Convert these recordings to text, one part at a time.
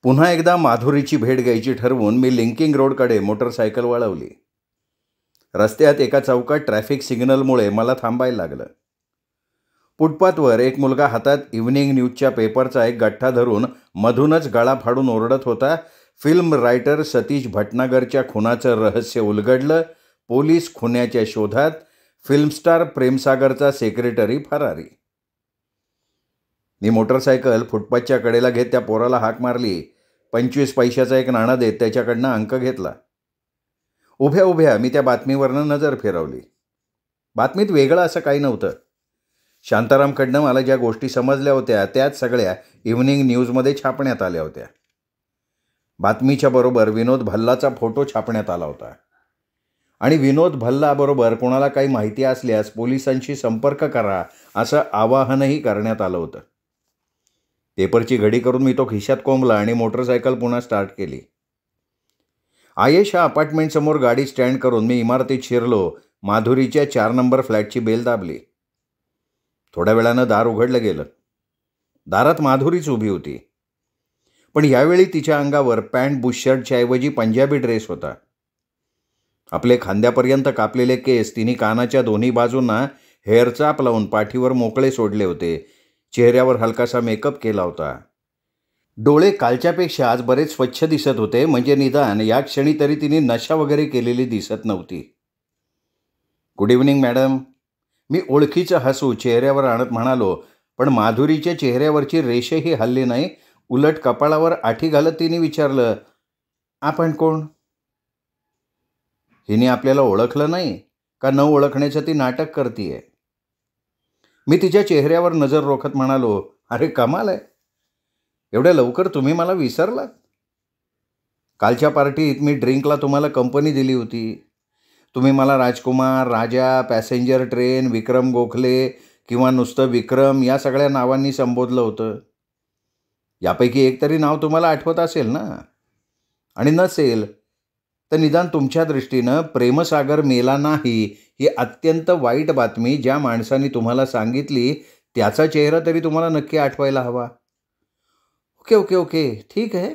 पुन्हा एकदा माधुरीची भेट घ्यायची ठरवून मी लिंकिंग रोडकडे मोटरसायकल वळवली. रस्त्यात एका चौकात ट्रॅफिक सिग्नलमुळे मला थांबायला लागलं. फुटपाथवर एक मुलगा हातात इव्हनिंग न्यूजच्या पेपरचा एक गठ्ठा धरून मधूनच गळा फाडून ओरडत होता, फिल्म रायटर सतीश भटनागरच्या खुनाचं रहस्य उलगडलं, पोलीस खुन्याच्या शोधात, फिल्मस्टार प्रेमसागरचा सेक्रेटरी फरारी. मी मोटरसायकल फुटपाथच्या कडेला घेत त्या पोराला हाक मारली. 25 पैशाचा एक नाणं देत त्याच्याकडनं अंक घेतला. उभ्या उभ्या मी त्या बातमीवरनं नजर फिरवली. बातमीत वेगळं असं काही नव्हतं. शांतारामकडनं मला ज्या गोष्टी समजल्या होत्या त्याच सगळ्या इव्हनिंग न्यूजमध्ये छापण्यात आल्या होत्या. बातमीच्या बरोबर विनोद भल्लाचा फोटो छापण्यात आला होता आणि विनोद भल्लाबरोबर कोणाला काही माहिती असल्यास पोलिसांशी संपर्क करा असं आवाहनही करण्यात आलं होतं. पेपरची घडी करून मी तो खिशात कोंबला आणि मोटरसायकल पुन्हा स्टार्ट केली. आयेशा अपार्टमेंटसमोर गाडी स्टँड करून मी इमारतीत शिरलो. माधुरीच्या 4 नंबर फ्लॅटची बेल दाबली. थोड्या वेळानं दार उघडलं गेलं. दारात माधुरीच उभी होती. पण यावेळी तिच्या अंगावर पॅन्ट बुशशर्टच्या ऐवजी पंजाबी ड्रेस होता. आपले खांद्यापर्यंत कापलेले केस तिने कानाच्या दोन्ही बाजूंना हेअरचाप लावून पाठीवर मोकळे सोडले होते. चेहऱ्यावर हलकासा मेकअप केला होता. डोळे कालच्यापेक्षा आज बरेच स्वच्छ दिसत होते, म्हणजे निदान या क्षणी तरी तिने नशा वगैरे केलेली दिसत नव्हती. Good evening madam. मी ओळखीचं हसू चेहऱ्यावर आणत म्हणालो, पण माधुरीच्या चेहऱ्यावरची रेषही हलली नाही. उलट कपाळावर आठी घालत तिने विचारलं, आपण कोण? हिने आपल्याला ओळखलं नाही का न ओळखण्याचं ती नाटक करतीये? मी तिच्या चेहऱ्यावर नजर रोखत म्हणालो, अरे कमाल आहे, एवढ्या लवकर तुम्ही मला विसरलात? कालच्या पार्टीत मी ड्रिंकला तुम्हाला कंपनी दिली होती. तुम्ही मला राजकुमार, राजा, पॅसेंजर ट्रेन, विक्रम गोखले किंवा नुसतं विक्रम या सगळ्या नावांनी संबोधलं होतं. यापैकी एक तरी नाव तुम्हाला आठवत असेल ना? आणि नसेल तर निदान तुमच्या दृष्टीनं प्रेमसागर मेला नाही ही अत्यंत वाईट बातमी ज्या माणसाने तुम्हाला सांगितली त्याचा चेहरा तरी तुम्हाला नक्की आठवायला हवा. ओके ओके ओके ठीक आहे,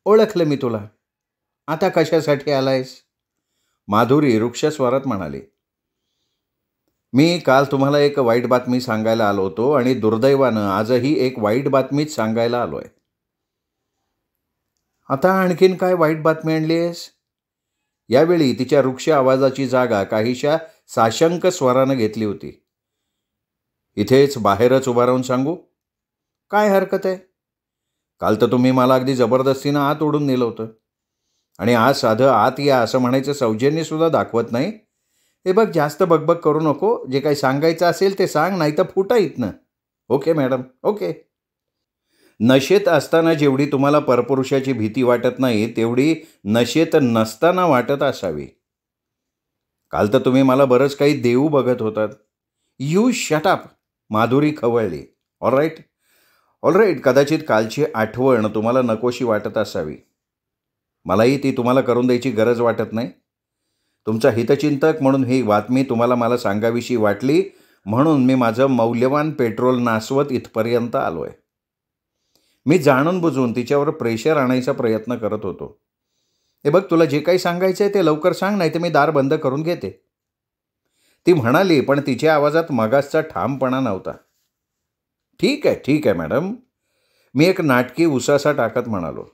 ओळखलं मी तुला. आता कशासाठी आलायस? माधुरी रुक्ष स्वरात म्हणाली. मी काल तुम्हाला एक वाईट बातमी सांगायला आलो होतो आणि दुर्दैवानं आजही एक वाईट बातमीच सांगायला आलो आहे. आता आणखीन काय वाईट बातमी आणली आहेस? यावेळी तिच्या रुक्ष आवाजाची जागा काहीशा साशंक स्वरानं घेतली होती. इथेच बाहेरच उभा राहून सांगू? काय हरकत आहे? काल तर तुम्ही मला अगदी जबरदस्तीनं आत ओढून नेलं होतं आणि आज साधं आत या असं म्हणायचं सौजन्यसुद्धा दाखवत नाही. हे बघ, जास्त बकबक करू नको. जे काही सांगायचं असेल ते सांग, नाही तर फुटा इथनं. Okay madam, okay. नशेत असताना जेवढी तुम्हाला परपुरुषाची भीती वाटत नाही तेवढी नशेत नसताना वाटत असावी. काल तर तुम्ही मला बरंच काही देऊ बघत होतात. You shut up. माधुरी खवळली. ऑलराईट ऑलराईट, कदाचित कालची आठवण तुम्हाला नकोशी वाटत असावी. मलाही ती तुम्हाला करून द्यायची गरज वाटत नाही. तुमचा हितचिंतक म्हणून ही बातमी तुम्हाला मला सांगावीशी वाटली, म्हणून मी माझं मौल्यवान पेट्रोल नासवत इथपर्यंत आलो आहे. मी जाणून बुजून तिच्यावर प्रेशर आणायचा प्रयत्न करत होतो. हे बघ, तुला जे काही सांगायचं आहे ते लवकर सांग, नाही तर मी दार बंद करून घेते. ती म्हणाली, पण तिच्या आवाजात मगासचा ठामपणा नव्हता. ठीक आहे मॅडम. मी एक नाटकी उसासा टाकत म्हणालो.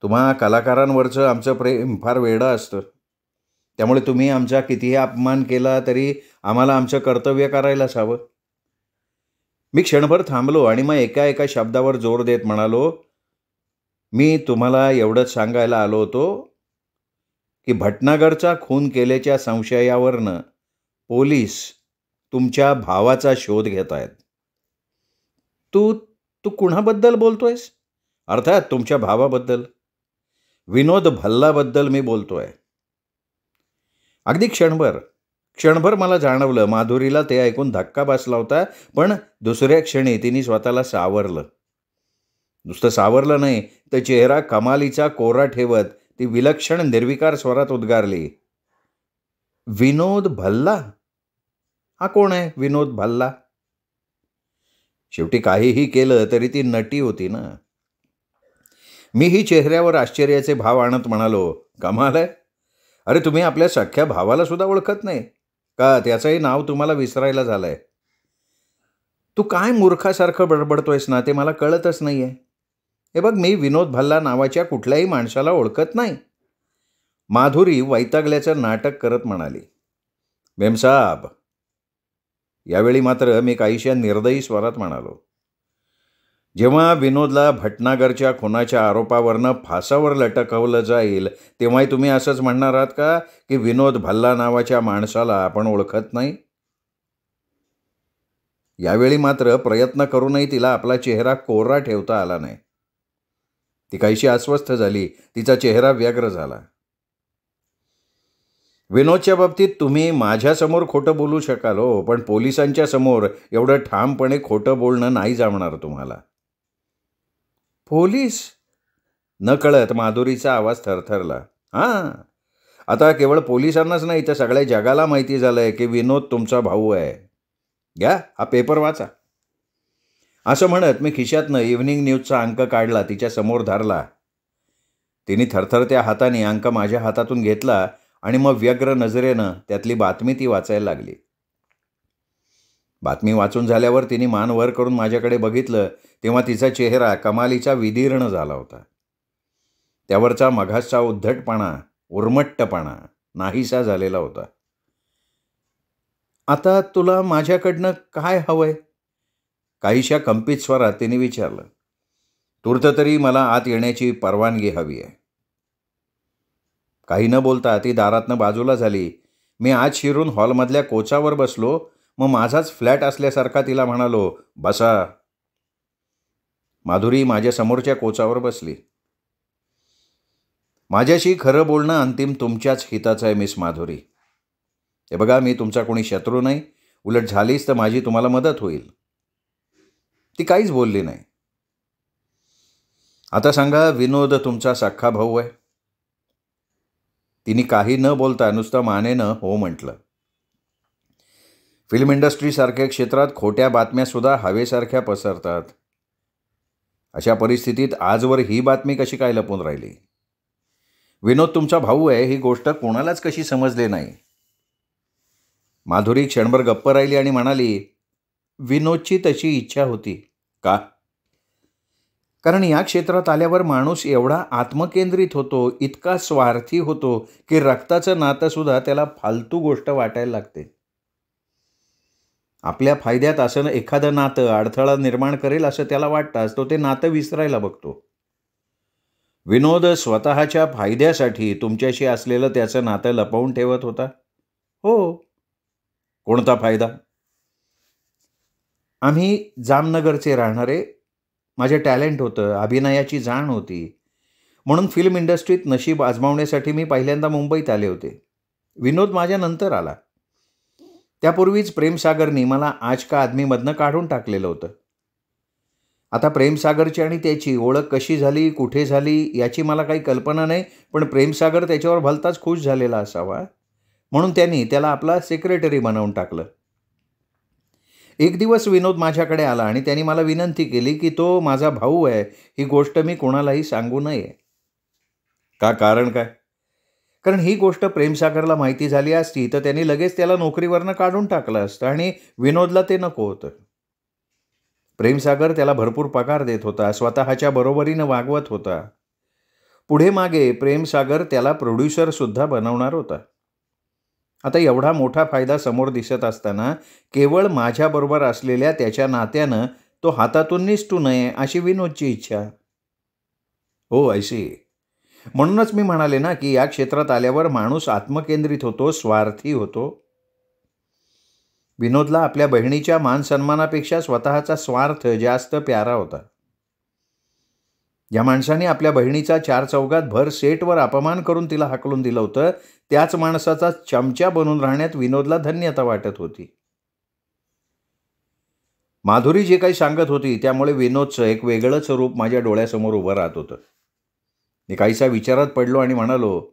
तुम्हा कलाकारांवरचं आमचं प्रेम फार वेडं असतं. त्यामुळे तुम्ही आमचा कितीही अपमान केला तरी आम्हाला आमचं कर्तव्य करायलाच हवं. मी क्षणभर थांबलो आणि मग एका शब्दावर जोर देत म्हणालो, मी तुम्हाला एवढंच सांगायला आलो होतो की भटनागरचा खून केल्याच्या संशयावरनं पोलीस तुमच्या भावाचा शोध घेत आहेत. तू कुणाबद्दल बोलतोयस? अर्थात तुमच्या भावाबद्दल, विनोद भल्लाबद्दल मी बोलतोय. अगदी क्षणभर मला जाणवलं माधुरीला ते ऐकून धक्का बसला होता, पण दुसऱ्या क्षणी तिने स्वतःला सावरलं. नुसतं सावरलं नाही तर चेहरा कमालीचा कोरा ठेवत ती विलक्षण निर्विकार स्वरात उद्गारली, विनोद भल्ला? हा कोण आहे विनोद भल्ला? शेवटी काहीही केलं तरी ती नटी होती ना. मीही चेहऱ्यावर आश्चर्याचे भाव आणत म्हणालो, कमाल आहे. अरे तुम्ही आपल्या सख्ख्या भावाला सुद्धा ओळखत नाही का? त्याचंही नाव तुम्हाला विसरायला झालंय. तू काय मूर्खासारखं बडबडतोयस ना, ते मला कळतच नाहीये. हे बघ, मी विनोद भल्ला नावाच्या कुठल्याही माणसाला ओळखत नाही. माधुरी वैतागल्याचं नाटक करत म्हणाली. मेमसाब, यावेळी मात्र मी काहीशा निर्दयी स्वरात म्हणालो, जेव्हा विनोदला भटनागरच्या खुनाच्या आरोपावरनं फासावर लटकवलं जाईल तेव्हाही तुम्ही असंच म्हणणार आहात का की विनोद भल्ला नावाच्या माणसाला आपण ओळखत नाही? यावेळी मात्र प्रयत्न करूनही तिला आपला चेहरा कोरा ठेवता आला नाही. ती काहीशी अस्वस्थ झाली. तिचा चेहरा व्यग्र झाला. विनोदच्या बाबतीत तुम्ही माझ्यासमोर खोटं बोलू शकाल हो, पण पोलिसांच्या समोर एवढं ठामपणे खोटं बोलणं नाही जमणार तुम्हाला. पोलीस? नकळत माधुरीचा आवाज थरथरला. हां, आता केवळ पोलिसांनाच नाही तर सगळ्या जगाला माहिती झालंय की विनोद तुमचा भाऊ आहे. घ्या, हा पेपर वाचा. असं म्हणत मी खिशातनं इव्हनिंग न्यूजचा अंक काढला, तिच्या समोर धरला. तिने थरथरत्या हाताने अंक माझ्या हातातून घेतला आणि मग व्यग्र नजरेनं त्यातली बातमी ती वाचायला लागली. बातमी वाचून झाल्यावर तिने मान वर करून माझ्याकडे बघितलं तेव्हा तिचा चेहरा कमालीचा विदीर्ण झाला होता. त्यावरचा मघाचा उद्धटपणा, उर्मट्टपणा नाहीसा झालेला होता. आता तुला माझ्याकडनं काय हवंय? काहीशा कंपित स्वरात तिने विचारलं. तूर्त तरी मला आत येण्याची परवानगी हवी आहे. काही न बोलता ती दारातनं बाजूला झाली. मी आत शिरून हॉलमधल्या कोचावर बसलो. मग माझाच फ्लॅट असल्यासारखा तिला म्हणालो, बसा. माधुरी माझ्या समोरच्या कोचावर बसली. माझ्याशी खरं बोलणं अंतिम तुमच्याच हिताचं आहे मिस माधुरी. हे बघा, मी तुमचा कोणी शत्रू नाही. उलट झालीच तर माझी तुम्हाला मदत होईल. ती काहीच बोलली नाही. आता सांगा, विनोद तुमचा सख्खा भाऊ आहे? तिने काही न बोलता नुसतं मानेनं हो म्हटलं. फिल्म इंडस्ट्रीसारख्या क्षेत्रात खोट्या बातम्यासुद्धा हवेसारख्या पसरतात. अशा परिस्थितीत आजवर ही बातमी कशी काय लपून राहिली? विनोद तुमचा भाऊ आहे ही गोष्ट कोणालाच कशी समजली नाही? माधुरी क्षणभर गप्प राहिली आणि म्हणाली, विनोदची तशी इच्छा होती. का? कारण या क्षेत्रात आल्यावर माणूस एवढा आत्मकेंद्रित होतो, इतका स्वार्थी होतो की रक्ताचं नातंसुद्धा त्याला फालतू गोष्ट वाटायला लागते. आपल्या फायद्यात असं एखादं नातं अडथळा निर्माण करेल असं त्याला वाटताच तो ते नातं विसरायला बघतो. विनोद स्वतःच्या फायद्यासाठी तुमच्याशी असलेलं त्याचं नातं लपवून ठेवत होता? हो. कोणता फायदा? आम्ही जामनगरचे राहणारे. माझे टॅलेंट होतं, अभिनयाची जाण होती. म्हणून फिल्म इंडस्ट्रीत नशीब आजमावण्यासाठी मी पहिल्यांदा मुंबईत आले होते. विनोद माझ्या नंतर आला. त्यापूर्वीच प्रेमसागरनी मला आज का आदमीमधनं काढून टाकलेलं होतं. आता प्रेमसागरची आणि त्याची ओळख कशी झाली, कुठे झाली याची मला काही कल्पना नाही, पण प्रेमसागर त्याच्यावर भलताच खुश झालेला असावा, म्हणून त्यांनी त्याला आपला सेक्रेटरी बनवून टाकलं. एक दिवस विनोद माझ्याकडे आला आणि त्यांनी मला विनंती केली की तो माझा भाऊ आहे ही गोष्ट मी कोणालाही सांगू नये. का? कारण काय? कारण ही गोष्ट प्रेमसागरला माहिती झाली असती तर त्यांनी लगेच त्याला नोकरीवरनं काढून टाकलं असतं आणि विनोदला ते नको होतं. प्रेमसागर त्याला भरपूर पगार देत होता, स्वतःच्या बरोबरीनं वागवत होता. पुढे मागे प्रेमसागर त्याला प्रोड्युसरसुद्धा बनवणार होता. आता एवढा मोठा फायदा समोर दिसत असताना केवळ माझ्याबरोबर असलेल्या त्याच्या नात्यानं तो हातातून निसटू नये अशी विनोदची इच्छा. हो, ऐशी. म्हणूनच मी म्हणाले ना की या क्षेत्रात आल्यावर माणूस आत्मकेंद्रित होतो, स्वार्थी होतो. विनोदला आपल्या बहिणीच्या मानसन्मानापेक्षा स्वतःचा स्वार्थ जास्त प्यारा होता. ज्या माणसाने आपल्या बहिणीचा चार चौघात भर सेटवर अपमान करून तिला हाकलून दिलं होतं त्याच माणसाचा चमचा बनून राहण्यात विनोदला धन्यता वाटत होती. माधुरी जे काही सांगत होती त्यामुळे विनोदचं एक वेगळंच रूप माझ्या डोळ्यासमोर उभं राहत होतं. मी काहीसा विचारात पडलो आणि म्हणालो,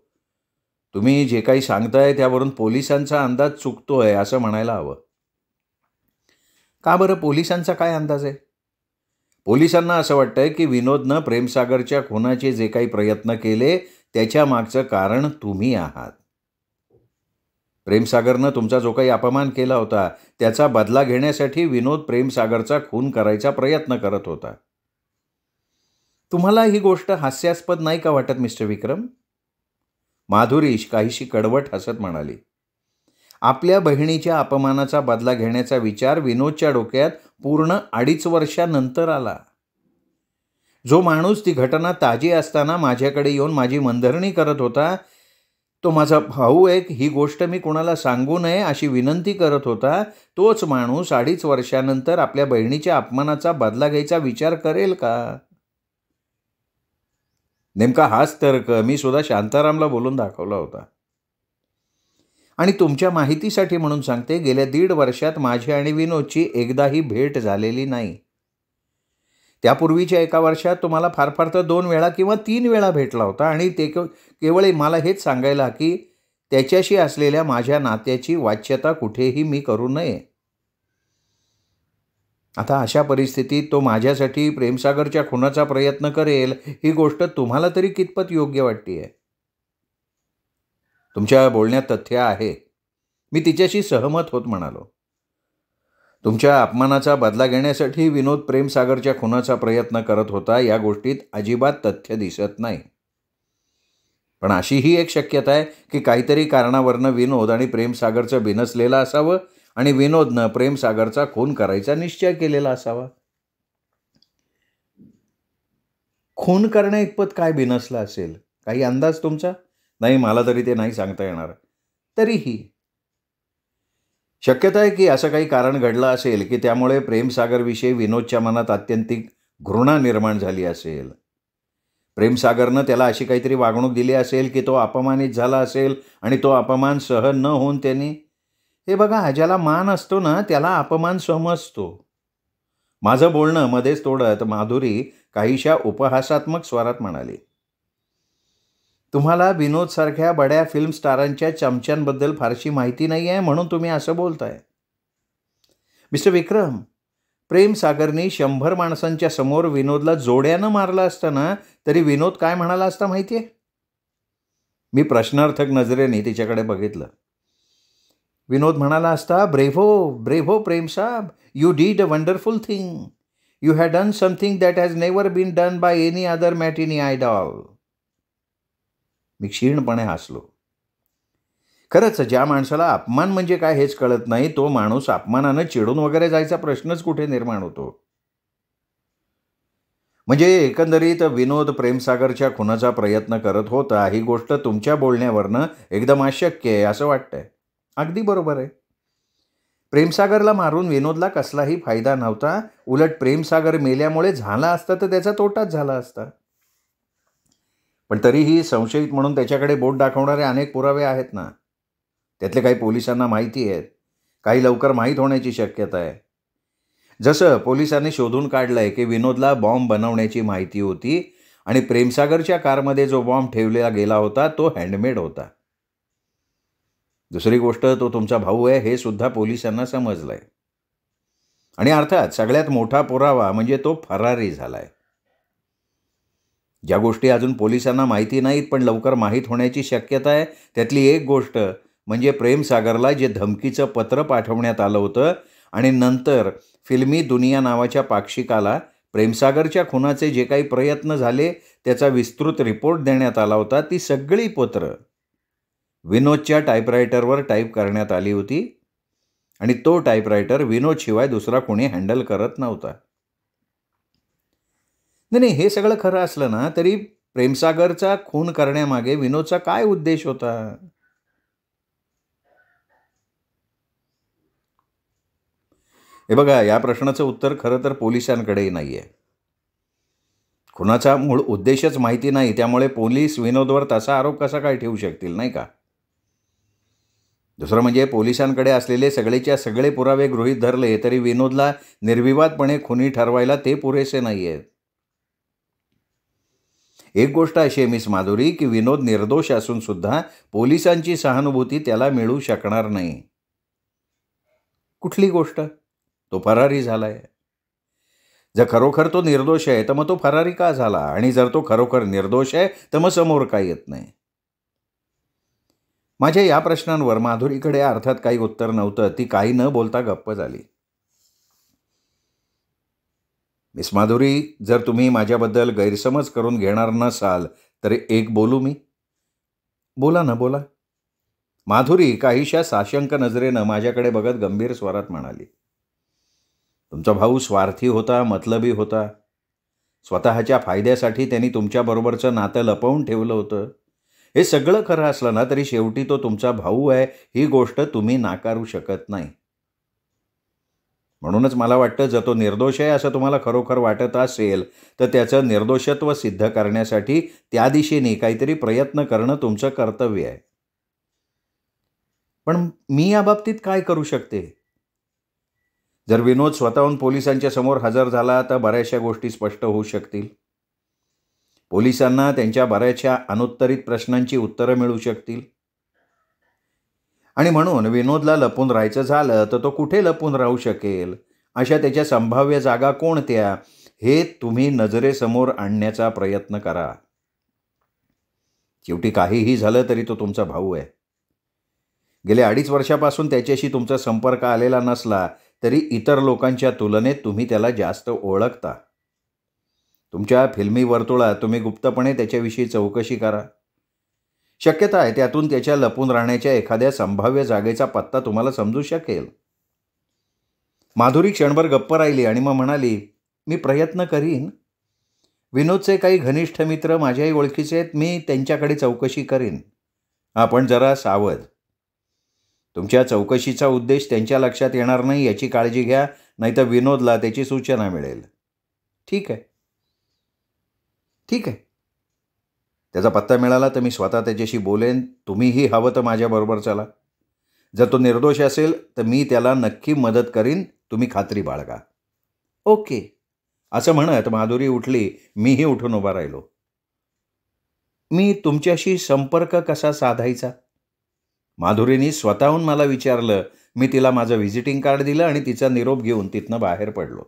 तुम्ही जे काही सांगताय त्यावरून पोलिसांचा अंदाज चुकतोय असं म्हणायला हवं. का बरं? पोलिसांचा काय अंदाज आहे? पोलिसांना असं वाटतंय की विनोदनं प्रेमसागरच्या खुनाचे जे काही प्रयत्न केले त्याच्या मागचं कारण तुम्ही आहात. प्रेमसागरनं तुमचा जो काही अपमान केला होता त्याचा बदला घेण्यासाठी विनोद प्रेमसागरचा खून करायचा प्रयत्न करत होता. तुम्हाला ही गोष्ट हास्यास्पद नाही का वाटत मिस्टर विक्रम? माधुरी काहीशी कडवट हसत म्हणाली. आपल्या बहिणीच्या अपमानाचा बदला घेण्याचा विचार विनोदच्या डोक्यात पूर्ण 2.5 वर्षानंतर आला. जो माणूस ती घटना ताजी असताना माझ्याकडे येऊन माझी मनधरणी करत होता, तो माझा भाऊ एक, ही गोष्ट मी कोणाला सांगू नये अशी विनंती करत होता, तोच माणूस 2.5 वर्षानंतर आपल्या बहिणीच्या अपमानाचा बदला घ्यायचा विचार करेल का? नेमका हाच तर्क मी सुद्धा शांतारामला बोलून दाखवला होता. आणि तुमच्या माहितीसाठी म्हणून सांगते, गेल्या 1.5 वर्षात माझी आणि विनोदची एकदाही भेट झालेली नाही. त्यापूर्वीच्या 1 वर्षात तुम्हाला फार फार तर 2 वेळा किंवा 3 वेळा भेटला होता आणि ते केवळ मला हेच सांगायला की त्याच्याशी असलेल्या माझ्या नात्याची वाच्यता कुठेही मी करू नये. आता अशा परिस्थितीत तो माझ्यासाठी प्रेमसागरच्या खुनाचा प्रयत्न करेल ही गोष्ट तुम्हाला तरी कितपत योग्य वाटते आहे? तुमच्या बोलण्यात तथ्य आहे. मी तिच्याशी सहमत होत म्हणालो. तुमच्या अपमानाचा बदला घेण्यासाठी विनोद प्रेमसागरच्या खुनाचा प्रयत्न करत होता या गोष्टीत अजिबात तथ्य दिसत नाही. पण अशीही एक शक्यता आहे की काहीतरी कारणावरनं विनोद आणि प्रेमसागरचं बिनसलेलं असावं आणि विनोदनं प्रेमसागरचा खून करायचा निश्चय केलेला असावा. खून करण्या इतपत काय बिनसलं असेल? काही अंदाज तुमचा? नाही, मला तरी ते नाही सांगता येणार. तरीही शक्यता आहे की असं काही कारण घडलं असेल की त्यामुळे प्रेमसागरविषयी विनोदच्या मनात अत्यंतिक घृणा निर्माण झाली असेल. प्रेमसागरनं त्याला अशी काहीतरी वागणूक दिली असेल की तो अपमानित झाला असेल आणि तो अपमान सहन न होऊन त्यांनी, हे बघा, ज्याला मान असतो ना त्याला अपमान समजतो. माझं बोलणं मध्येच तोडत माधुरी काहीशा उपहासात्मक स्वरात म्हणाली, तुम्हाला विनोदसारख्या बड्या फिल्म स्टारांच्या चमच्यांबद्दल फारशी माहिती नाही आहे म्हणून तुम्ही असं बोलताय. मिस्टर विक्रम, प्रेमसागरनी 100 माणसांच्या समोर विनोदला जोड्यानं मारलं असताना तरी विनोद काय म्हणाला असता माहिती आहे? मी प्रश्नार्थक नजरेने तिच्याकडे बघितलं. विनोद म्हणाला असता, ब्रेव्हो ब्रेव्हो प्रेमसाब, you did a wonderful thing. You had done something that has never been done by any other matinee idol. मी क्षीणपणे हसलो. खरंच ज्या माणसाला अपमान म्हणजे काय हेच कळत नाही तो माणूस अपमानानं चिडून वगैरे जायचा प्रश्नच कुठे निर्माण होतो. म्हणजे एकंदरीत विनोद प्रेमसागरच्या खुनाचा प्रयत्न करत होता ही गोष्ट तुमच्या बोलण्यावरनं एकदम अशक्य आहे असं वाटतंय. अगदी बरोबर आहे. प्रेमसागरला मारून विनोदला कसलाही फायदा नव्हता. उलट प्रेमसागर मेल्यामुळे झाला असता तर त्याचा तोटाच झाला असता. पण तरीही संशयित म्हणून त्याच्याकडे बोट दाखवणारे अनेक पुरावे आहेत ना. त्यातले काही पोलिसांना माहिती आहेत, काही लवकर माहीत होण्याची शक्यता आहे. जसं पोलिसांनी शोधून काढलंय की विनोदला बॉम्ब बनवण्याची माहिती होती आणि प्रेमसागरच्या कारमध्ये जो बॉम्ब ठेवला गेला होता तो हँडमेड होता. दुसरी गोष्ट, तो तुमचा भाऊ आहे हे सुद्धा पोलिसांना समजलंय. आणि अर्थात सगळ्यात मोठा पुरावा म्हणजे तो फरारी झालाय. ज्या गोष्टी अजून पोलिसांना माहिती नाहीत पण लवकर माहीत होण्याची शक्यता आहे त्यातली एक गोष्ट म्हणजे प्रेमसागरला जे धमकीचं पत्र पाठवण्यात आलं होतं आणि नंतर फिल्मी दुनिया नावाच्या पाक्षिकाला प्रेमसागरच्या खुनाचे जे काही प्रयत्न झाले त्याचा विस्तृत रिपोर्ट देण्यात आला होता. ती सगळी पत्र विनोदच्या टाईपरायटरवर टाईप करण्यात आली होती आणि तो टाईपरायटर विनोदशिवाय दुसरा कोणी हँडल करत नव्हता. नाही, हे सगळं खरं असलं ना तरी प्रेमसागरचा खून करण्यामागे विनोदचा काय उद्देश होता? हे बघा, या प्रश्नाचं उत्तर खरं तर पोलिसांकडेही नाही आहे. खुनाचा मूळ उद्देशच माहिती नाही त्यामुळे पोलीस विनोदवर तसा आरोप कसा काय ठेवू शकतील, नाही का? दुसरं म्हणजे पोलिसांकडे असलेले सगळेच्या सगळे पुरावे गृहीत धरले तरी विनोदला निर्विवादपणे खुनी ठरवायला ते पुरेसे नाही आहेत. एक गोष्ट अशी आहे मिस माधुरी की विनोद निर्दोष असून सुद्धा पोलिसांची सहानुभूती त्याला मिळू शकणार नाही. कुठली गोष्ट? तो फरारी झालाय. जर खरोखर तो निर्दोष आहे तर मग तो फरारी का झाला, आणि जर तो खरोखर निर्दोष आहे तर मग समोर का येत नाही? माझ्या या प्रश्नांवर माधुरीकडे अर्थात काही उत्तर नव्हतं. ती काही न बोलता गप्प झाली. मिस माधुरी, जर तुम्ही माझ्याबद्दल गैरसमज करून घेणार नसाल तर एक बोलू मी? बोला ना, बोला. माधुरी काहीशा साशंक नजरेनं माझ्याकडे बघत गंभीर स्वरात म्हणाली, तुमचा भाऊ स्वार्थी होता, मतलबी होता. स्वतःच्या फायद्यासाठी त्यांनी तुमच्याबरोबरचं नातं लपवून ठेवलं होतं. हे सगळं खरं असलं ना तरी शेवटी तो तुमचा भाऊ आहे, ही गोष्ट तुम्ही नाकारू शकत नाही. म्हणूनच मला वाटतं, जर तो निर्दोष आहे असं तुम्हाला खरोखर वाटत असेल तर त्याचं निर्दोषत्व सिद्ध करण्यासाठी त्या दिशेने काहीतरी प्रयत्न करणं तुमचं कर्तव्य आहे. पण मी या बाबतीत काय करू शकते? जर विनोद स्वतःहून पोलिसांच्या समोर हजर झाला तर बऱ्याचशा गोष्टी स्पष्ट होऊ शकतील. पोलिसांना त्यांच्या बऱ्याचशा अनुत्तरित प्रश्नांची उत्तरं मिळू शकतील. आणि म्हणून विनोदला लपून राहायचं झालं तर तो कुठे लपून राहू शकेल, अशा त्याच्या संभाव्य जागा कोणत्या, हे तुम्ही नजरेसमोर आणण्याचा प्रयत्न करा. शेवटी काहीही झालं तरी तो तुमचा भाऊ आहे. गेल्या 2.5 वर्षापासून त्याच्याशी तुमचा संपर्क आलेला नसला तरी इतर लोकांच्या तुलनेत तुम्ही त्याला जास्त ओळखता. तुमच्या फिल्मी वर्तुळात तुम्ही गुप्तपणे त्याच्याविषयी चौकशी करा. शक्यता आहे त्यातून त्याच्या लपून राहण्याच्या एखाद्या संभाव्य जागेचा पत्ता तुम्हाला समजू शकेल. माधुरी क्षणभर गप्प राहिली आणि मग म्हणाली, मी प्रयत्न करीन. विनोदचे काही घनिष्ठ मित्र माझ्याही ओळखीचे आहेत, मी त्यांच्याकडे चौकशी करीन. आपण जरा सावध. तुमच्या चौकशीचा उद्देश त्यांच्या लक्षात येणार नाही याची काळजी घ्या, नाहीतर विनोदला त्याची सूचना मिळेल. ठीक आहे, ठीक आहे. त्याचा पत्ता मिळाला तर मी स्वतः त्याच्याशी बोलेन. तुम्हीही हवं तर माझ्याबरोबर चला. जर तो निर्दोष असेल तर मी त्याला नक्की मदत करीन, तुम्ही खात्री बाळगा. ओके, असं म्हणत माधुरी उठली. मीही उठून उभा राहिलो. मी तुमच्याशी संपर्क कसा साधायचा? माधुरीने स्वतःहून मला विचारलं. मी तिला माझं व्हिजिटिंग कार्ड दिलं आणि तिचा निरोप घेऊन तिथनं बाहेर पडलो.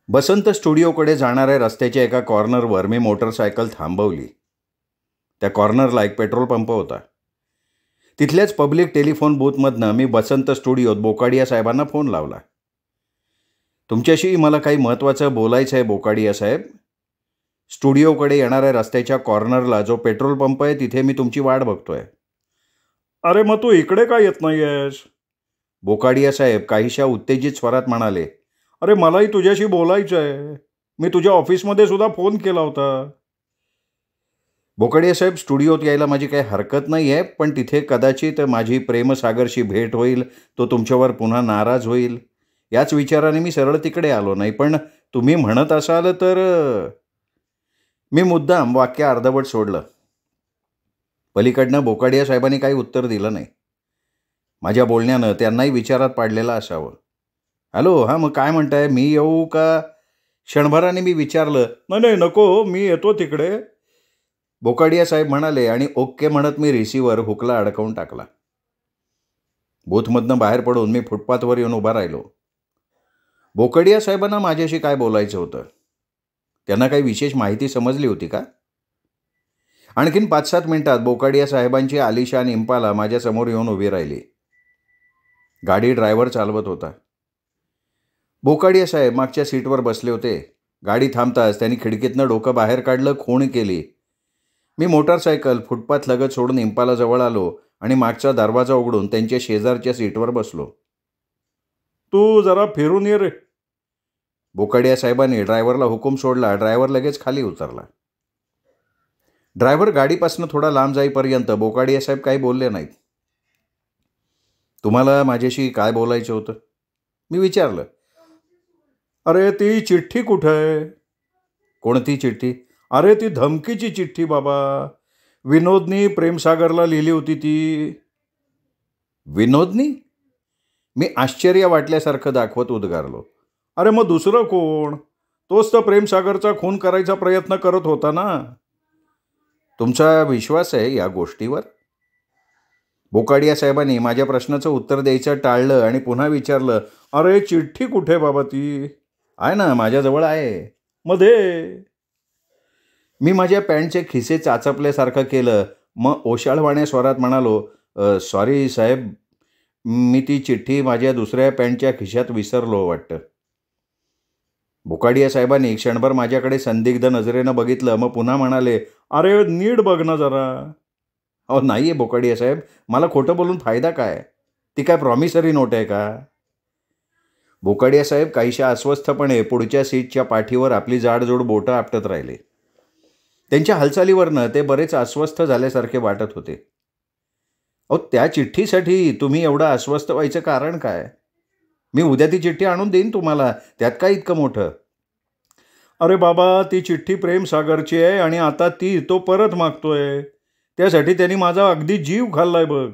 बसंत स्टुडिओकडे जाणाऱ्या रस्त्याच्या एका कॉर्नरवर मी मोटरसायकल थांबवली. त्या कॉर्नरला एक पेट्रोल पंप होता. तिथल्याच पब्लिक टेलिफोन बूथमधनं मी बसंत स्टुडिओत बोकाडिया साहेबांना फोन लावला. तुमच्याशी मला काही महत्त्वाचं बोलायचं आहे बोकाडिया साहेब. स्टुडिओकडे येणाऱ्या रस्त्याच्या कॉर्नरला जो पेट्रोल पंप आहे तिथे मी तुमची वाट बघतोय. अरे मग तू इकडे का येत नाही आहेस? बोकाडिया साहेब काहीशा उत्तेजित स्वरात म्हणाले. अरे मलाही तुझ्याशी बोलायचं आहे. मी तुझ्या ऑफिसमध्ये सुद्धा फोन केला होता. बोकाडिया साहेब, स्टुडिओत यायला माझी काही हरकत नाही आहे, पण तिथे कदाचित माझी प्रेमसागरशी भेट होईल, तो तुमच्यावर पुन्हा नाराज होईल, याच विचाराने मी सरळ तिकडे आलो नाही. पण तुम्ही म्हणत असाल तर. मी मुद्दाम वाक्य अर्धवट सोडलं. पलीकडनं बोकाडिया साहेबांनी काही उत्तर दिलं नाही. माझ्या बोलण्यानं त्यांनाही विचारात पाडलेलं असावं. हॅलो, हां मग काय म्हणताय, मी येऊ का? क्षणभराने मी विचारलं. नाही नाही नको, मी येतो तिकडे. बोकाडिया साहेब म्हणाले आणि ओके म्हणत मी रिसिव्हर हुकला अडकवून टाकला. बूथमधनं बाहेर पडून मी फुटपाथवर येऊन उभा राहिलो. बोकाडिया साहेबांना माझ्याशी काय बोलायचं होतं? त्यांना काही विशेष माहिती समजली होती का? आणखीन 5-7 मिनिटात बोकाडिया साहेबांची आलिशान इम्पाला माझ्यासमोर येऊन उभी राहिली. गाडी ड्रायव्हर चालवत होता. बोकाडिया साहेब मागच्या सीटवर बसले होते. गाडी थांबताच त्यांनी खिडकीतनं डोकं बाहेर काढलं, खूण केली. मी मोटारसायकल फुटपाथ लगत सोडून इम्पाला जवळ आलो आणि मागचा दरवाजा उघडून त्यांच्या शेजारच्या सीटवर बसलो. तू जरा फिरून ये रे. बोकाडिया साहेबांनी ड्रायव्हरला हुकूम सोडला. ड्रायव्हर लगेच खाली उतरला. ड्रायव्हर गाडीपासून थोडा लांब जाईपर्यंत बोकाडिया साहेब काही बोलले नाहीत. तुम्हाला माझ्याशी काय बोलायचं होतं? मी विचारलं. अरे ती चिठ्ठी कुठं आहे? कोणती चिठ्ठी? अरे ती धमकीची चिठ्ठी बाबा. विनोदनी प्रेमसागरला लिहिली होती ती. विनोदनी? मी आश्चर्य वाटल्यासारखं दाखवत उद्गारलो. अरे मग दुसरं कोण? तोच तर प्रेमसागरचा खून करायचा प्रयत्न करत होता ना. तुमचा विश्वास आहे या गोष्टीवर? बोकाडिया साहेबांनी माझ्या प्रश्नाचं उत्तर द्यायचं टाळलं आणि पुन्हा विचारलं, अरे चिठ्ठी कुठे बाबा ती? आहे ना, माझ्याजवळ आहे. मध्ये. मी माझ्या पॅन्टचे खिसे चाचपल्यासारखं केलं. मग ओशाळवाण्या स्वरात म्हणालो, सॉरी साहेब, मी ती चिठ्ठी माझ्या दुसऱ्या पॅन्टच्या खिशात विसरलो वाटतं. बोकाडिया साहेबांनी क्षणभर माझ्याकडे संदिग्ध नजरेनं बघितलं. मग पुन्हा म्हणाले, अरे नीट बघ ना जरा. अहो नाही आहे बोकाडिया साहेब, मला खोटं बोलून फायदा काय? ती काय प्रॉमिसरी नोट आहे का? बोकाडिया साहेब काहीशा अस्वस्थपणे पुढच्या सीटच्या पाठीवर आपली जाडजूड बोटं आपटत राहिले. त्यांच्या हालचालीवरनं ते बरेच अस्वस्थ झाल्यासारखे वाटत होते. अहो त्या चिठ्ठीसाठी तुम्ही एवढं अस्वस्थ व्हायचं कारण काय? मी उद्या ती चिठ्ठी आणून देईन तुम्हाला, त्यात काय इतकं मोठं? अरे बाबा, ती चिठ्ठी प्रेमसागरची आहे आणि आता ती तो परत मागतोय. त्यासाठी त्यांनी माझा अगदी जीव खाल्लाय बघ.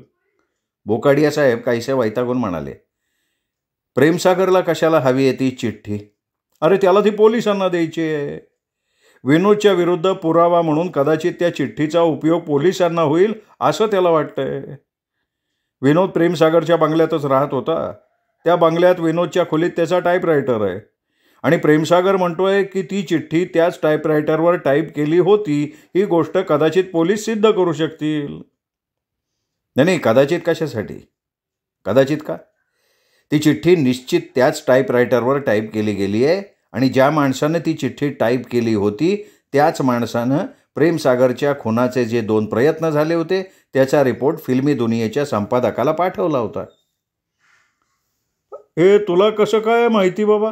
बोकाडिया साहेब काहीसे वैतागून म्हणाले, प्रेमसागरला कशाला हवी आहे ती चिठ्ठी? अरे त्याला ती पोलिसांना द्यायची आहे. विनोदच्या विरुद्ध पुरावा म्हणून कदाचित त्या चिठ्ठीचा उपयोग पोलिसांना होईल असं त्याला वाटतंय. विनोद प्रेमसागरच्या बंगल्यातच राहत होता. त्या बंगल्यात विनोदच्या खोलीत त्याचा टाईपरायटर आहे आणि प्रेमसागर म्हणतोय की ती चिठ्ठी त्याच टाईपरायटरवर टाईप केली होती. ही गोष्ट कदाचित पोलीस सिद्ध करू शकतील. नाही, कदाचित कशासाठी? कदाचित का? ती चिठ्ठी निश्चित त्याच टाईपरायटरवर टाईप केली गेली आहे आणि ज्या माणसानं ती चिठ्ठी टाईप केली होती त्याच माणसानं प्रेमसागरच्या खुनाचे जे 2 प्रयत्न झाले होते त्याचा रिपोर्ट फिल्मी दुनियेच्या संपादकाला पाठवला होता. हे तुला कसं काय माहिती बाबा?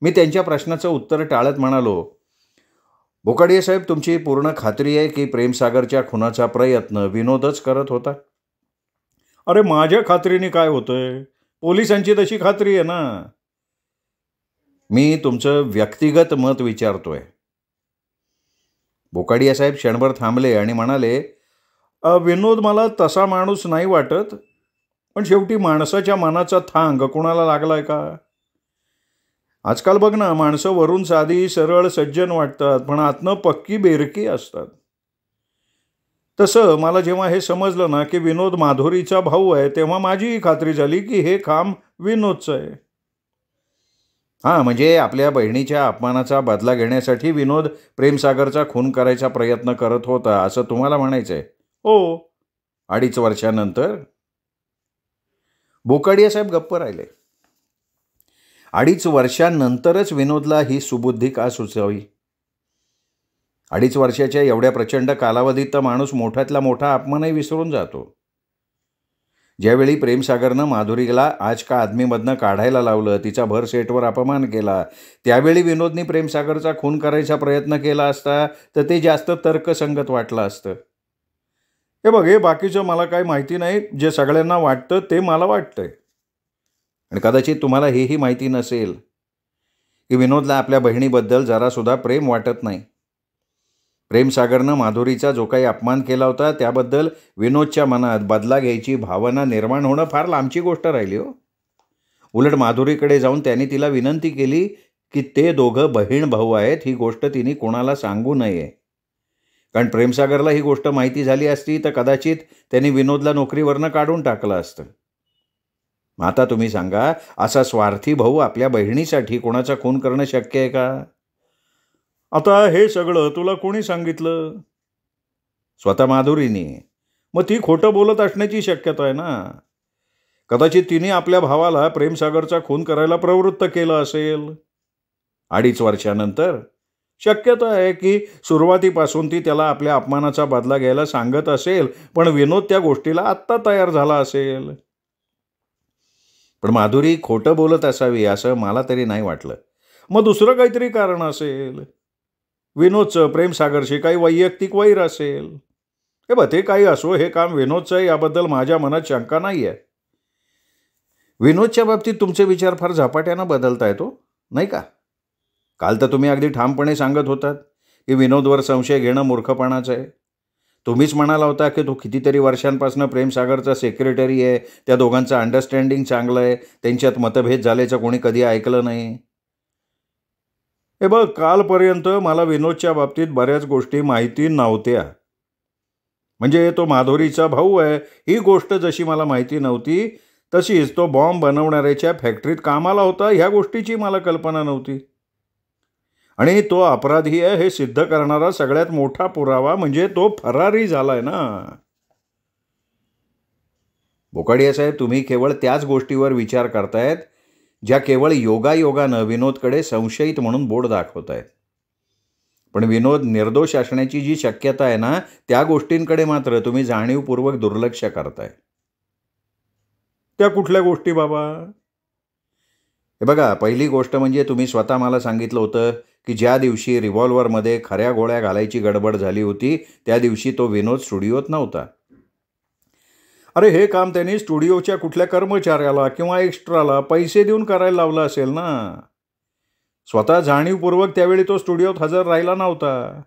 मी त्यांच्या प्रश्नाचं उत्तर टाळत म्हणालो, बोकाडिया साहेब, तुमची पूर्ण खात्री आहे की प्रेमसागरच्या खुनाचा प्रयत्न विनोदच करत होता? अरे माझ्या खात्रीने काय होतंय? पोलिसांची तशी खात्री आहे ना. मी तुमचं व्यक्तिगत मत विचारतोय. बोकाडिया साहेब क्षणभर थांबले आणि म्हणाले, विनोद मला तसा माणूस नाही वाटत, पण शेवटी माणसाच्या मनाचा थांग कुणाला लागलाय का? आजकाल बघ ना, माणसं वरून साधी सरळ सज्जन वाटतात पण आतनं पक्की बेरकी असतात. तसं मला जेव्हा हे समजलं ना की विनोद माधुरीचा भाऊ आहे तेव्हा माझीही खात्री झाली की हे काम विनोदचं आहे. हां, म्हणजे आपल्या बहिणीच्या अपमानाचा बदला घेण्यासाठी विनोद प्रेमसागरचा खून करायचा प्रयत्न करत होता असं तुम्हाला म्हणायचं आहे? हो. 2.5 वर्षानंतर? बोकाडिया साहेब गप्प राहिले. 2.5 वर्षांनंतरच विनोदला ही सुबुद्धी का सुचावी? 2.5 वर्षाच्या एवढ्या प्रचंड कालावधीत तर माणूस मोठ्यातला मोठा अपमानही विसरून जातो. ज्यावेळी प्रेमसागरनं माधुरीला आज का आदमीमधनं काढायला लावलं, तिचा भर सेटवर अपमान केला, त्यावेळी विनोदनी प्रेमसागरचा खून करायचा प्रयत्न केला असता तर ते जास्त तर्कसंगत वाटलं असतं. हे बघ, हे बाकीचं मला काही माहिती नाही. जे सगळ्यांना वाटतं ते मला वाटतंय. आणि कदाचित तुम्हाला हेही माहिती नसेल की विनोदला आपल्या बहिणीबद्दल जरासुद्धा प्रेम वाटत नाही. प्रेमसागरनं माधुरीचा जो काही अपमान केला होता त्याबद्दल विनोदच्या मनात बदला घ्यायची भावना निर्माण होणं फार लांबची गोष्ट राहिली हो. उलट माधुरीकडे जाऊन त्याने तिला विनंती केली की ते दोघं बहीण भाऊ आहेत, ही गोष्ट तिने कोणाला सांगू नये. कारण प्रेमसागरला ही गोष्ट माहिती झाली असती तर कदाचित त्यांनी विनोदला नोकरीवरनं काढून टाकलं असतं. आता तुम्ही सांगा, असा स्वार्थी भाऊ आपल्या बहिणीसाठी कोणाचा खून करणं शक्य आहे का? आता हे सगळं तुला कोणी सांगितलं? स्वतः माधुरीने. मग ती खोटं बोलत असण्याची शक्यता आहे ना. कदाचित तिने आपल्या भावाला प्रेमसागरचा खून करायला प्रवृत्त केलं असेल. 2.5 वर्षानंतर शक्यता आहे की सुरुवातीपासून ती त्याला आपल्या अपमानाचा बदला घ्यायला सांगत असेल, पण विनोद त्या गोष्टीला आत्ता तयार झाला असेल. पण माधुरी खोटं बोलत असावी असं मला तरी नाही वाटलं. मग दुसरं काहीतरी कारण असेल. विनोदचं प्रेमसागरशी काही वैयक्तिक वैर असेल. हे बघ, ते काही असो, हे काम विनोदचं आहे याबद्दल माझ्या मनात शंका नाही आहे. विनोदच्या बाबतीत तुमचे विचार फार झपाट्यानं बदलतायत हो, नाही का? काल तर तुम्ही अगदी ठामपणे सांगत होतात की विनोदवर संशय घेणं मूर्खपणाचं आहे. तुम्हीच म्हणाला होता की तो कितीतरी वर्षांपासून प्रेमसागरचा सेक्रेटरी आहे, त्या दोघांचं अंडरस्टँडिंग चांगलं आहे, त्यांच्यात मतभेद झाल्याचं कोणी कधी ऐकलं नाही. हे बघ, कालपर्यंत मला विनोदच्या बाबतीत बऱ्याच गोष्टी माहिती नव्हत्या. म्हणजे तो माधुरीचा भाऊ आहे ही गोष्ट जशी मला माहिती नव्हती, तशीच तो बॉम्ब बनवणाऱ्याच्या फॅक्टरीत कामाला होता ह्या गोष्टीची मला कल्पना नव्हती. आणि तो अपराधी आहे हे सिद्ध करणारा सगळ्यात मोठा पुरावा म्हणजे तो फरारी झालाय ना. बोकाडिया साहेब, तुम्ही केवळ त्याच गोष्टीवर विचार करतायत ज्या केवळ योगायोगानं विनोदकडे संशयित म्हणून बोट दाखवतायत. पण विनोद निर्दोष असण्याची जी शक्यता आहे ना, त्या गोष्टींकडे मात्र तुम्ही जाणीवपूर्वक दुर्लक्ष करताय. त्या कुठल्या गोष्टी बाबा? हे बघा, पहिली गोष्ट म्हणजे तुम्ही स्वतः मला सांगितलं होतं की ज्या दिवशी रिव्हॉल्व्हरमध्ये खऱ्या गोळ्या घालायची गडबड झाली होती त्या दिवशी तो विनोद स्टुडिओत नव्हता. अरे हे काम त्यांनी स्टुडिओच्या कुठल्या कर्मचाऱ्याला किंवा एक्स्ट्राला पैसे देऊन करायला लावलं असेल ना. स्वतः जाणीवपूर्वक त्यावेळी तो स्टुडिओत हजर राहिला नव्हता.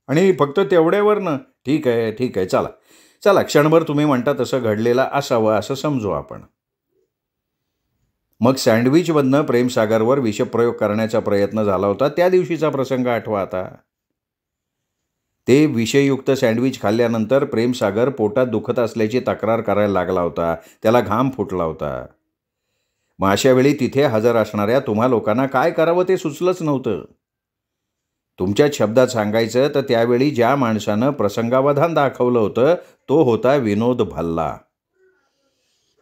आणि फक्त तेवढ्यावर ठीक आहे चला चला क्षणभर तुम्ही म्हणता तसं घडलेलं असावं असं समजू आपण. मग सँडविचमधनं प्रेमसागरवर विषप्रयोग करण्याचा प्रयत्न झाला होता त्या दिवशीचा प्रसंग आठवा आता. ते विषयुक्त सँडविच खाल्ल्यानंतर प्रेमसागर पोटात दुखत असल्याची तक्रार करायला लागला होता. त्याला घाम फुटला होता. मग अशा वेळी तिथे हजर असणाऱ्या तुम्हा लोकांना काय करावं ते सुचलंच नव्हतं. तुमच्या शब्दात सांगायचं तर त्यावेळी ज्या माणसानं प्रसंगावधान दाखवलं होतं तो होता विनोद भल्ला.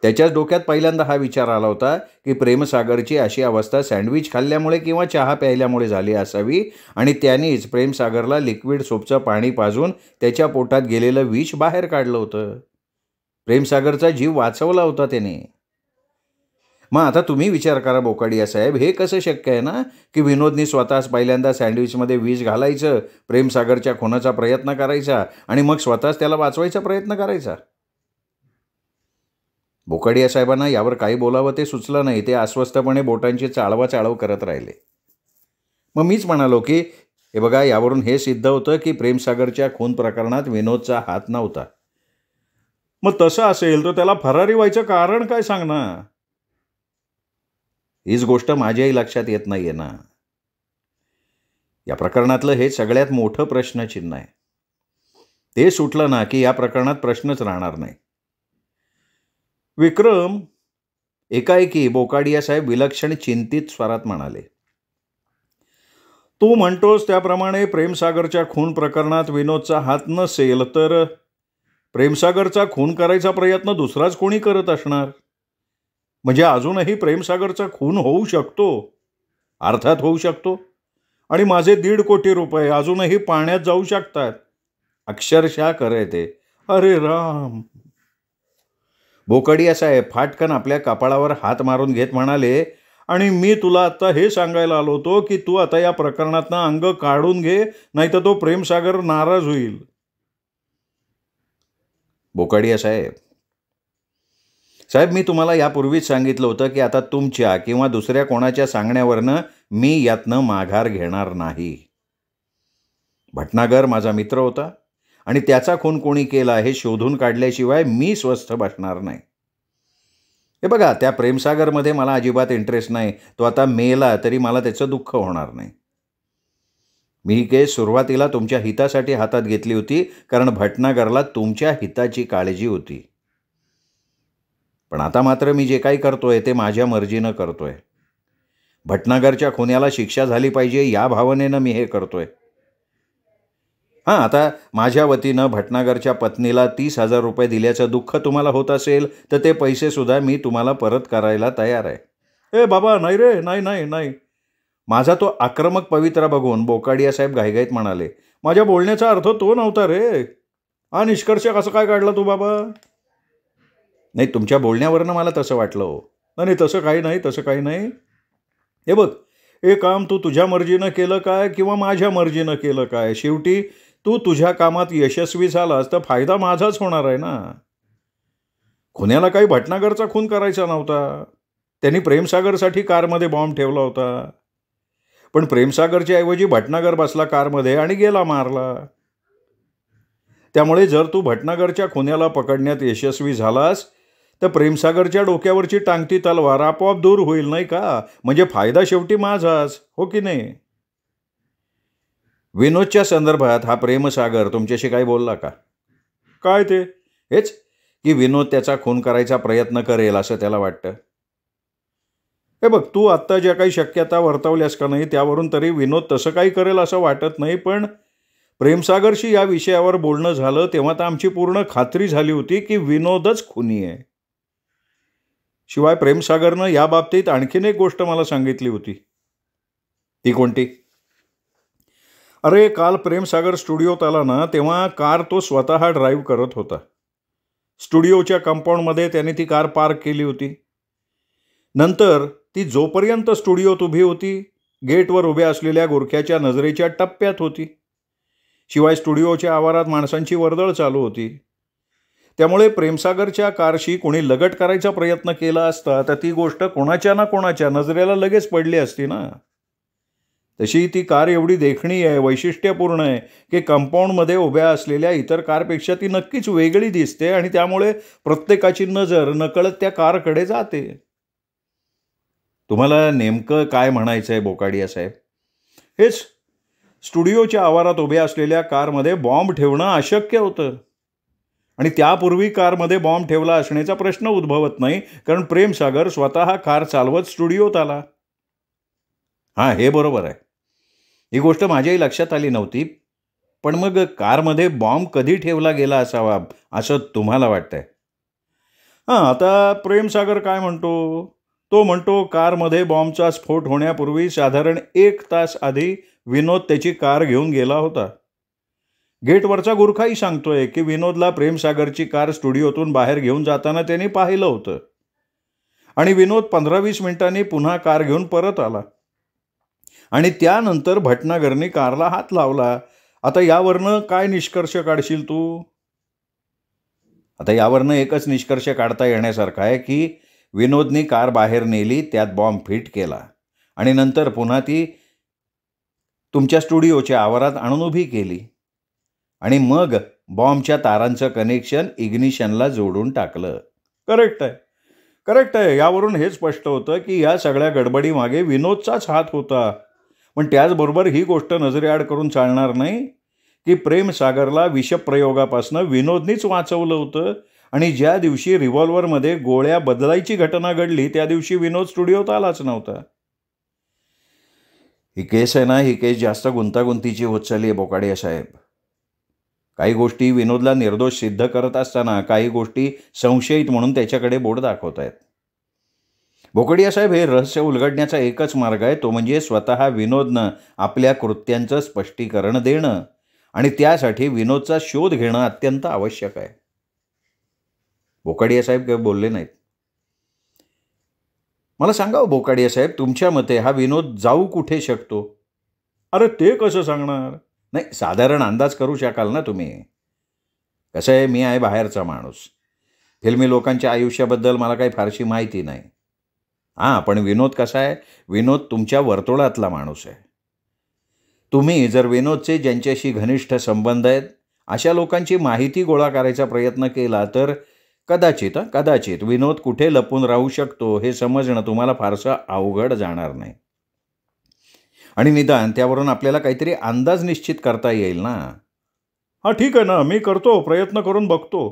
त्याच्याच डोक्यात पहिल्यांदा हा विचार आला होता की प्रेमसागरची अशी अवस्था सँडविच खाल्ल्यामुळे किंवा चहा प्यायल्यामुळे झाली असावी आणि त्यांनीच प्रेमसागरला लिक्विड सोपचं पाणी पाजून त्याच्या पोटात गेलेलं विष बाहेर काढलं होतं. प्रेमसागरचा जीव वाचवला होता त्याने. मग आता तुम्ही विचार करा बोकाडिया साहेब, हे कसं शक्य आहे ना की विनोदनी स्वतःच पहिल्यांदा सँडविचमध्ये विष घालायचं, प्रेमसागरच्या खुनाचा प्रयत्न करायचा आणि मग स्वतःच त्याला वाचवायचा प्रयत्न करायचा. बोकाडिया साहेबांना यावर काही बोलावं ते सुचलं नाही. ते अस्वस्थपणे बोटांची चाळवाचाळव करत राहिले. मग मीच म्हणालो की हे बघा, यावरून हे सिद्ध होतं की प्रेमसागरच्या खून प्रकरणात विनोदचा हात नव्हता. मग तसं असेल तर त्याला फरारी व्हायचं कारण काय सांग ना. हीच गोष्ट माझ्याही लक्षात येत नाहीये ना. या प्रकरणातलं हे सगळ्यात मोठं प्रश्नचिन्ह आहे. ते सुटलं ना की या प्रकरणात प्रश्नच राहणार नाही. विक्रम, एकाएकी बोकाडिया साहेब विलक्षण चिंतित स्वरात म्हणाले, तू म्हणतोस त्याप्रमाणे प्रेमसागरच्या खून प्रकरणात विनोदचा हात नसेल तर प्रेमसागरचा खून करायचा प्रयत्न दुसराच कोणी करत असणार. म्हणजे अजूनही प्रेमसागरचा खून होऊ शकतो. अर्थात होऊ शकतो. आणि माझे 1.5 कोटी रुपये अजूनही पाण्यात जाऊ शकतात. अक्षरशः खरंय ते. अरे राम. बोकाडिया साहेब फाटकन आपल्या कपाळावर हात मारून घेत म्हणाले, आणि मी तुला आता हे सांगायला आलो होतो की तू आता या प्रकरणातनं अंग काढून घे, नाहीतर तो प्रेमसागर नाराज होईल. बोकाडिया साहेब, मी तुम्हाला यापूर्वीच सांगितलं होतं की आता तुमच्या किंवा दुसऱ्या कोणाच्या सांगण्यावरनं मी यातनं माघार घेणार नाही. भटनागर माझा मित्र होता आणि त्याचा खून कोणी केला हे शोधून काढल्याशिवाय मी स्वस्थ बसणार नाही. हे बघा, त्या प्रेमसागरमध्ये मला अजिबात इंटरेस्ट नाही. तो आता मेला तरी मला त्याचं दुःख होणार नाही. मी ही केस सुरुवातीला तुमच्या हितासाठी हातात घेतली होती कारण भटनागरला तुमच्या हिताची काळजी होती. पण आता मात्र मी जे काही करतोय ते माझ्या मर्जीनं करतोय. भटनागरच्या खुन्याला शिक्षा झाली पाहिजे या भावनेनं मी हे करतोय. हां, आता माझ्या वतीनं भटनागरच्या पत्नीला 30,000 रुपये दिल्याचं दुःख तुम्हाला होत असेल तर ते पैसेसुद्धा मी तुम्हाला परत करायला तयार आहे. ए बाबा, नाही रे, नाही. माझा तो आक्रमक पवित्रा बघून बोकाडिया साहेब घाईघाईत म्हणाले, माझ्या बोलण्याचा अर्थ तो नव्हता रे. हा निष्कर्ष कसं काय काढला तू बाबा? नाही, तुमच्या बोलण्यावरनं मला तसं वाटलं हो. नाही, तसं काही नाही. हे बघ, हे काम तू तुझ्या मर्जीनं केलं काय किंवा माझ्या मर्जीनं केलं काय, शेवटी तू तुझ्या कामात यशस्वी झालास तर फायदा माझाच होणार आहे ना. खुन्याला काही भटनागरचा खून करायचा नव्हता. त्यांनी प्रेमसागरसाठी कारमध्ये बॉम्ब ठेवला होता. पण प्रेमसागरच्या ऐवजी भटनागर बसला कारमध्ये आणि गेला मारला. त्यामुळे जर तू भटनागरच्या खुन्याला पकडण्यात यशस्वी झालास तर प्रेमसागरच्या डोक्यावरची टांगती तलवार आपोआप दूर होईल, नाही का? म्हणजे फायदा शेवटी माझाच, हो की नाही? विनोदच्या संदर्भात हा प्रेमसागर तुमच्याशी काही बोलला का? काय ते? हेच की विनोद त्याचा खून करायचा प्रयत्न करेल असं त्याला वाटतं. हे बघ, तू आत्ता ज्या काही शक्यता वर्तवल्यास का नाही त्यावरून तरी विनोद तसं काही करेल असं वाटत नाही. पण प्रेमसागरशी या विषयावर बोलणं झालं तेव्हा तर आमची पूर्ण खात्री झाली होती की विनोदच खुनी आहे. शिवाय प्रेमसागरनं या बाबतीत आणखीन एक गोष्ट मला सांगितली होती. ती कोणती? अरे, काल प्रेमसागर स्टुडिओत आला ना तेव्हा कार तो स्वतः ड्राईव्ह करत होता. स्टुडिओच्या कंपाऊंडमध्ये त्याने ती कार पार्क केली होती. नंतर ती जोपर्यंत स्टुडिओत उभी होती, गेटवर उभ्या असलेल्या गुरख्याच्या नजरेच्या टप्प्यात होती. शिवाय स्टुडिओच्या आवारात माणसांची वर्दळ चालू होती. त्यामुळे प्रेमसागरच्या कारशी कोणी लगट करायचा प्रयत्न केला असता तर ती गोष्ट कोणाच्या ना कोणाच्या नजरेला लगेच पडली असती ना. तशी ती कार एवढी देखणी आहे, वैशिष्ट्यपूर्ण आहे की कंपाऊंडमध्ये उभ्या असलेल्या इतर कारपेक्षा ती नक्कीच वेगळी दिसते आणि त्यामुळे प्रत्येकाची नजर नकळत त्या कारकडे जाते. तुम्हाला नेमकं काय म्हणायचं आहे बोकाडिया साहेब? हेच, स्टुडिओच्या आवारात उभ्या असलेल्या कारमध्ये बॉम्ब ठेवणं अशक्य होतं आणि त्यापूर्वी कारमध्ये बॉम्ब ठेवला असण्याचा प्रश्न उद्भवत नाही, कारण प्रेमसागर स्वतः कार चालवत स्टुडिओत आला. हां, हे बरोबर आहे. ही गोष्ट माझ्याही लक्षात आली नव्हती. पण मग कारमध्ये बॉम्ब कधी ठेवला गेला असावा असं तुम्हाला वाटतंय? हां, आता प्रेमसागर काय म्हणतो? तो म्हणतो कारमध्ये बॉम्बचा स्फोट होण्यापूर्वी साधारण 1 तास आधी विनोद त्याची कार घेऊन गेला होता. गेटवरचा गुरखाही सांगतोय की विनोदला प्रेमसागरची कार स्टुडिओतून बाहेर घेऊन जाताना त्यांनी पाहिलं होतं आणि विनोद 15-20 मिनिटांनी पुन्हा कार घेऊन परत आला आणि त्यानंतर भटनागरने कारला हात लावला. आता यावरनं काय निष्कर्ष काढशील तू? आता यावरनं एकच निष्कर्ष काढता येण्यासारखा आहे की विनोदनी कार बाहेर नेली, त्यात बॉम्ब फिट केला आणि नंतर पुन्हा ती तुमच्या स्टुडिओच्या आवारात आणून उभी केली आणि मग बॉम्बच्या तारांचं कनेक्शन इग्निशनला जोडून टाकलं. करेक्ट आहे, करेक्ट आहे. यावरून हे स्पष्ट होतं की या सगळ्या गडबडीमागे विनोदचाच हात होता. पण त्याचबरोबर ही गोष्ट नजरेआड करून चालणार नाही की प्रेमसागरला विषप्रयोगापासून विनोदनीच वाचवलं होतं आणि ज्या दिवशी रिव्हॉल्व्हरमध्ये गोळ्या बदलायची घटना घडली त्या दिवशी विनोद स्टुडिओत आलाच नव्हता. ही केस आहे ना, ही केस जास्त गुंतागुंतीची होत चालली आहे बोकाडिया साहेब. काही गोष्टी विनोदला निर्दोष सिद्ध करत असताना काही गोष्टी संशयित म्हणून त्याच्याकडे बोट दाखवत आहेत. बोकाडिया साहेब, हे रहस्य उलगडण्याचा एकच मार्ग आहे, तो म्हणजे स्वतः विनोदनं आपल्या कृत्यांचं स्पष्टीकरण देणं आणि त्यासाठी विनोदचा शोध घेणं अत्यंत आवश्यक आहे. बोकाडिया साहेब काही बोलले नाहीत. मला सांगा बोकाडिया साहेब, तुमच्या मते हा विनोद जाऊ कुठे शकतो? अरे, ते कसं सांगणार? नाही, साधारण अंदाज करू शकाल ना तुम्ही. कसं आहे, मी आहे बाहेरचा माणूस. फिल्मी लोकांच्या आयुष्याबद्दल मला काही फारशी माहिती नाही. हां, पण विनोद कसा आहे? विनोद तुमच्या वर्तुळातला माणूस आहे. तुम्ही जर विनोदचे ज्यांच्याशी घनिष्ठ संबंध आहेत अशा लोकांची माहिती गोळा करायचा प्रयत्न केला तर कदाचित विनोद कुठे लपून राहू शकतो हे समजणं तुम्हाला फारसं अवघड जाणार नाही. आणि निदान त्यावरून आपल्याला काहीतरी अंदाज निश्चित करता येईल ना. हां, ठीक आहे ना, मी करतो, प्रयत्न करून बघतो.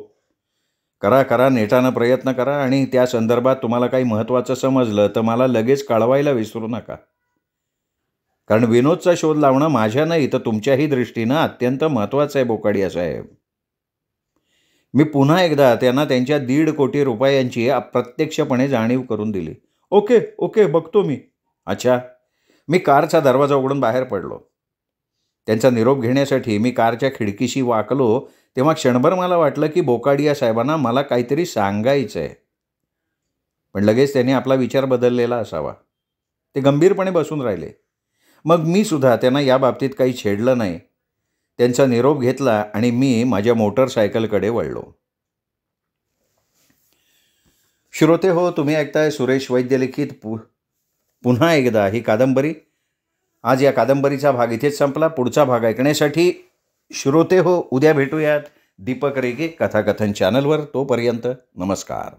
करा, नेटानं प्रयत्न करा आणि त्या संदर्भात तुम्हाला काही महत्त्वाचं समजलं तर मला लगेच कळवायला विसरू नका. कारण विनोदचा शोध लावणं माझ्या नाही तर तुमच्याही दृष्टीनं अत्यंत महत्त्वाचं आहे बोकाडिया साहेब. मी पुन्हा एकदा त्यांना त्यांच्या 1.5 कोटी रुपयांची अप्रत्यक्षपणे जाणीव करून दिली. ओके, बघतो मी. अच्छा. मी कारचा दरवाजा उघडून बाहेर पडलो. त्यांचा निरोप घेण्यासाठी मी कारच्या खिडकीशी वाकलो तेव्हा क्षणभर मला वाटलं की बोकाडिया साहेबांना मला काहीतरी सांगायचं आहे. पण लगेच त्यांनी आपला विचार बदललेला असावा. ते गंभीरपणे बसून राहिले. मग मी सुद्धा त्यांना या बाबतीत काही छेडलं नाही. त्यांचा निरोप घेतला आणि मी माझ्या मोटरसायकलकडे वळलो. श्रोते हो, तुम्ही ऐकताय सुरेश वैद्य लिखित पुन्हा एकदा ही कादंबरी. आज या कादंबरीचा भाग इथेच संपला. पुढचा भाग ऐकण्यासाठी श्रोते हो उद्या भेटूयात दीपक रेगे कथाकथन चॅनलवर. तोपर्यंत नमस्कार.